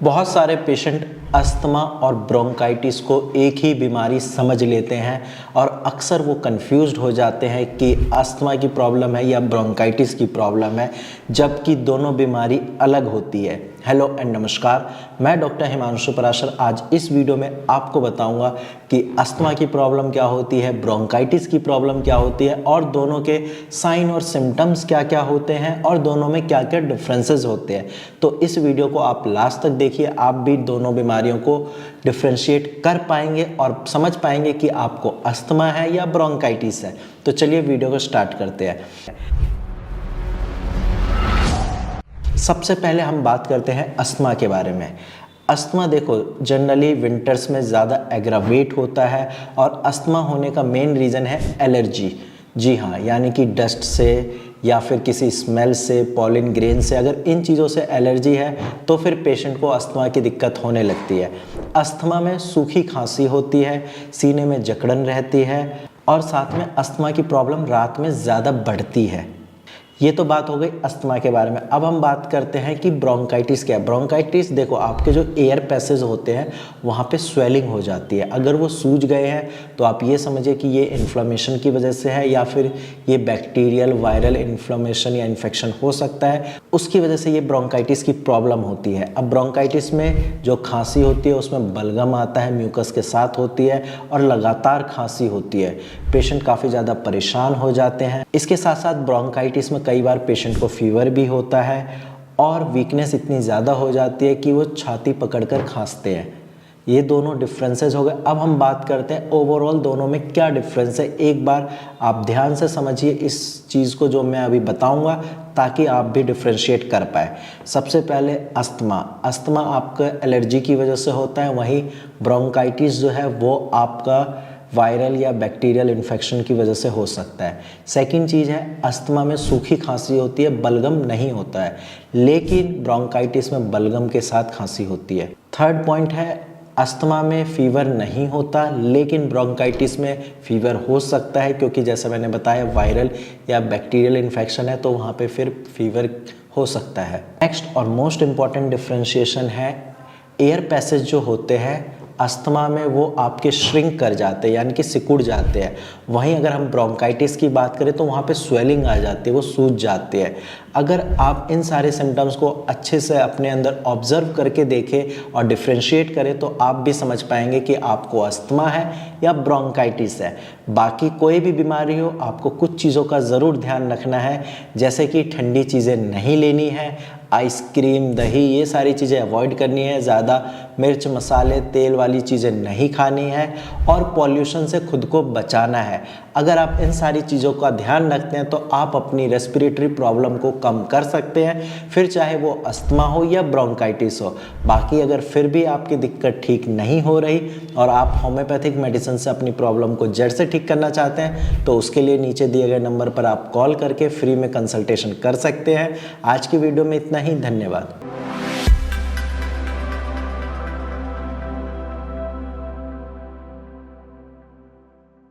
बहुत सारे patient asthma और ब्रोंकाइटिस को एक ही बीमारी समझ लेते हैं और अक्सर वो कंफ्यूज्ड हो जाते हैं कि अस्थमा की प्रॉब्लम है या ब्रोंकाइटिस की प्रॉब्लम है, जबकि दोनों बीमारी अलग होती है। हेलो एंड नमस्कार, मैं डॉक्टर हिमांशु पराशर आज इस वीडियो में आपको बताऊंगा कि अस्थमा की प्रॉब्लम क्या होती है, ब्रोंकाइटिस की प्रॉब्लम क्या होती है और दोनों के साइन और सिम्टम्स क्या क्या होते हैं और दोनों में क्या क्या डिफरेंसेस होते हैं। तो इस वीडियो को आप लास्ट तक देखिए, आप भी दोनों बीमारियों को डिफ्रेंशिएट कर पाएंगे और समझ पाएंगे कि आपको अस्थमा है या ब्रोंकाइटिस है। तो चलिए वीडियो को स्टार्ट करते हैं। सबसे पहले हम बात करते हैं अस्थमा के बारे में। अस्थमा देखो जनरली विंटर्स में ज़्यादा एग्रावेट होता है और अस्थमा होने का मेन रीज़न है एलर्जी। जी हाँ, यानी कि डस्ट से या फिर किसी स्मेल से, पॉलिन ग्रेन से, अगर इन चीज़ों से एलर्जी है तो फिर पेशेंट को अस्थमा की दिक्कत होने लगती है। अस्थमा में सूखी खांसी होती है, सीने में जकड़न रहती है और साथ में अस्थमा की प्रॉब्लम रात में ज़्यादा बढ़ती है। ये तो बात हो गई अस्थमा के बारे में। अब हम बात करते हैं कि ब्रोंकाइटिस क्या है। ब्रोंकाइटिस देखो, आपके जो एयर पैसेज होते हैं वहाँ पे स्वेलिंग हो जाती है। अगर वो सूज गए हैं तो आप ये समझिए कि ये इन्फ्लेमेशन की वजह से है या फिर ये बैक्टीरियल वायरल इन्फ्लेमेशन या इन्फेक्शन हो सकता है, उसकी वजह से ये ब्रोंकाइटिस की प्रॉब्लम होती है। अब ब्रोंकाइटिस में जो खांसी होती है उसमें बलगम आता है, म्यूकस के साथ होती है और लगातार खांसी होती है। पेशेंट काफ़ी ज़्यादा परेशान हो जाते हैं। इसके साथ साथ ब्रोंकाइटिस में कई बार पेशेंट को फीवर भी होता है और वीकनेस इतनी ज़्यादा हो जाती है कि वो छाती पकड़कर खांसते हैं। ये दोनों डिफरेंसेस हो गए। अब हम बात करते हैं ओवरऑल दोनों में क्या डिफरेंस है। एक बार आप ध्यान से समझिए इस चीज़ को जो मैं अभी बताऊंगा, ताकि आप भी डिफ्रेंशिएट कर पाए। सबसे पहले अस्थमा। अस्थमा आपका एलर्जी की वजह से होता है, वहीं ब्रोंकाइटिस जो है वो आपका वायरल या बैक्टीरियल इन्फेक्शन की वजह से हो सकता है। सेकंड चीज़ है, अस्थमा में सूखी खांसी होती है, बलगम नहीं होता है, लेकिन ब्रोंकाइटिस में बलगम के साथ खांसी होती है। थर्ड पॉइंट है, अस्थमा में फीवर नहीं होता, लेकिन ब्रोंकाइटिस में फीवर हो सकता है, क्योंकि जैसे मैंने बताया वायरल या बैक्टीरियल इन्फेक्शन है तो वहाँ पे फिर फीवर हो सकता है। नेक्स्ट और मोस्ट इम्पॉर्टेंट डिफ्रेंशिएशन है, एयर पैसेज जो होते हैं अस्थमा में वो आपके श्रिंक कर जाते हैं, यानी कि सिकुड़ जाते हैं। वहीं अगर हम ब्रोंकाइटिस की बात करें तो वहाँ पे स्वेलिंग आ जाती है, वो सूज जाते हैं। अगर आप इन सारे सिम्टम्स को अच्छे से अपने अंदर ऑब्जर्व करके देखें और डिफ्रेंशिएट करें तो आप भी समझ पाएंगे कि आपको अस्थमा है या ब्रोंकाइटिस है। बाकी कोई भी बीमारी हो, आपको कुछ चीज़ों का ज़रूर ध्यान रखना है, जैसे कि ठंडी चीज़ें नहीं लेनी है, आइसक्रीम, दही, ये सारी चीज़ें अवॉइड करनी है, ज़्यादा मिर्च, मसाले, तेल वाली चीज़ें नहीं खानी है और पॉल्यूशन से खुद को बचाना है। अगर आप इन सारी चीज़ों का ध्यान रखते हैं तो आप अपनी रेस्पिरेटरी प्रॉब्लम को कम कर सकते हैं, फिर चाहे वो अस्थमा हो या ब्रोंकाइटिस हो। बाकी अगर फिर भी आपकी दिक्कत ठीक नहीं हो रही और आप होम्योपैथिक मेडिसिन से अपनी प्रॉब्लम को जड़ से ठीक करना चाहते हैं तो उसके लिए नीचे दिए गए नंबर पर आप कॉल करके फ्री में कंसल्टेशन कर सकते हैं। आज की वीडियो में इतना ही, धन्यवाद।